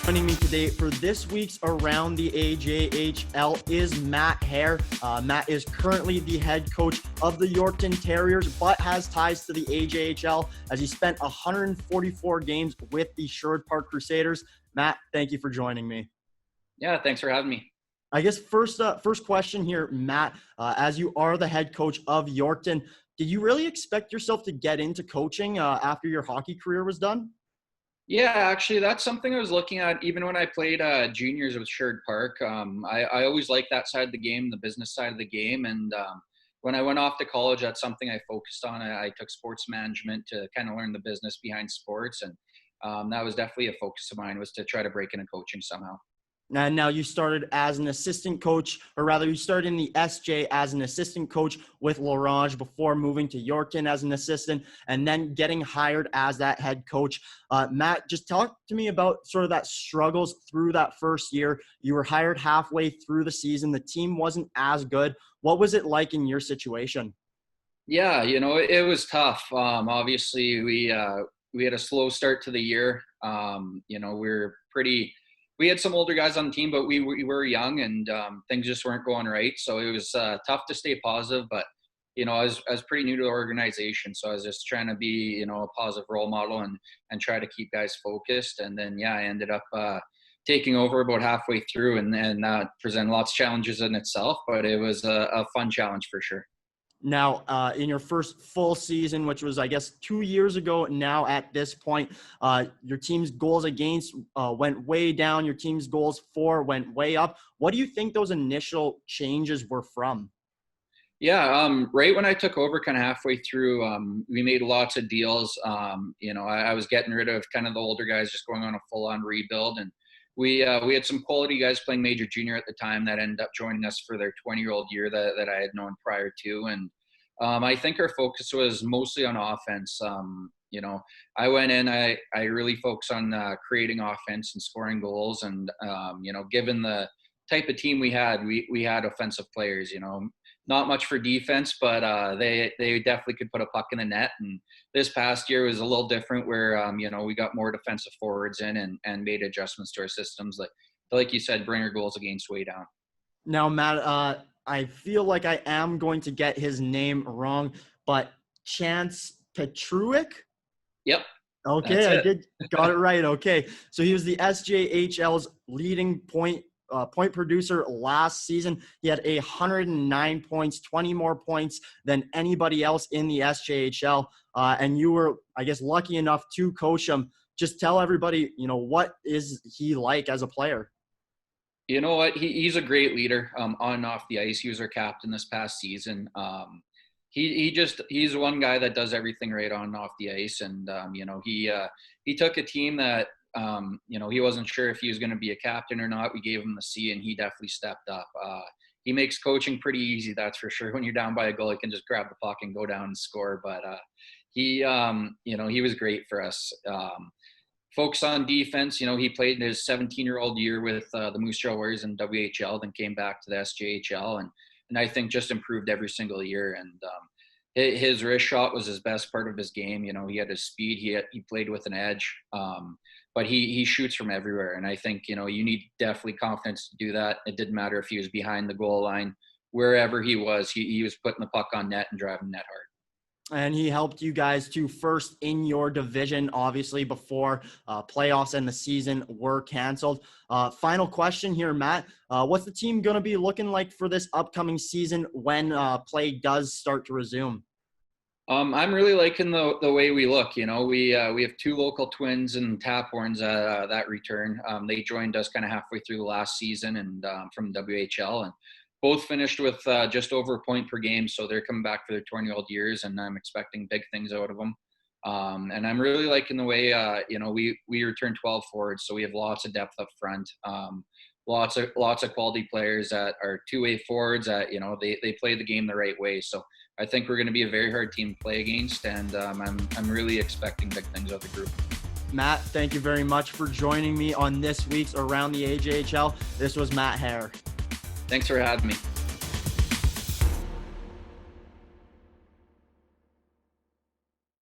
Joining me today for this week's Around the AJHL is Matt Hehr. Matt is currently the head coach of the Yorkton Terriers, but has ties to the AJHL as he spent 144 games with the Sherwood Park Crusaders. Matt, thank you for joining me. Yeah, thanks for having me. I guess first question here, Matt, as you are the head coach of Yorkton, did you really expect yourself to get into coaching after your hockey career was done? Yeah, actually, that's something I was looking at even when I played juniors with Sherwood Park. I always liked that side of the game, the business side of the game. And when I went off to college, that's something I focused on. I took sports management to kind of learn the business behind sports. And that was definitely a focus of mine, was to try to break into coaching somehow. And now you started as an assistant coach, or rather you started in the SJ as an assistant coach with L'Orange before moving to Yorkton as an assistant and then getting hired as that head coach. Matt, just talk to me about sort of that struggles through that first year. You were hired halfway through the season. The team wasn't as good. What was it like in your situation? Yeah, it was tough. Obviously, we had a slow start to the year. We had some older guys on the team, but we were young and things just weren't going right. So it was tough to stay positive, but, I was pretty new to the organization. So I was just trying to be, a positive role model and try to keep guys focused. And then, I ended up taking over about halfway through and that presented lots of challenges in itself, but it was a fun challenge for sure. Now, in your first full season, which was, I guess, 2 years ago now at this point, your team's goals against went way down. Your team's goals for went way up. What do you think those initial changes were from? Yeah, right when I took over kind of halfway through, we made lots of deals. I was getting rid of kind of the older guys, just going on a full-on rebuild. And we had some quality guys playing major junior at the time that ended up joining us for their 20-year-old year that I had known prior to. And I think our focus was mostly on offense. I went in, I really focused on creating offense and scoring goals. And, given the type of team we had offensive players, not much for defense, but they definitely could put a puck in the net. And this past year was a little different where, we got more defensive forwards in and made adjustments to our systems. Like you said, bring our goals against way down. Now, Matt, I feel like I am going to get his name wrong, but Chance Petruck? Yep. Okay, got it right. Okay, so he was the SJHL's leading point producer last season. He had 109 points, 20 more points than anybody else in the SJHL. And you were, I guess, lucky enough to coach him. Just tell everybody, what is he like as a player? You know what? He's a great leader on and off the ice. He was our captain this past season. He's one guy that does everything right on and off the ice. And, he took a team that, he wasn't sure if he was going to be a captain or not. We gave him the C and he definitely stepped up. He makes coaching pretty easy, that's for sure. When you're down by a goal, you can just grab the puck and go down and score. But he was great for us. Focus on defense. He played his 17-year-old year with the Moose Jaw Warriors in WHL, then came back to the SJHL, and I think just improved every single year. And his wrist shot was his best part of his game. He had his speed. He played with an edge, but he shoots from everywhere. And I think you need definitely confidence to do that. It didn't matter if he was behind the goal line, wherever he was putting the puck on net and driving net hard. And he helped you guys to first in your division, obviously, before playoffs and the season were canceled. Final question here, Matt. What's the team going to be looking like for this upcoming season when play does start to resume? I'm really liking the way we look. We have two local twins and Taphorns that return. They joined us kind of halfway through the last season and from WHL, and both finished with just over a point per game. So they're coming back for their 20-year-old years, and I'm expecting big things out of them. And I'm really liking the way, we return 12 forwards. So we have lots of depth up front, lots of quality players that are two-way forwards that, they play the game the right way. So I think we're going to be a very hard team to play against. And I'm really expecting big things out of the group. Matt, thank you very much for joining me on this week's Around the AJHL. This was Matt Hehr. Thanks for having me.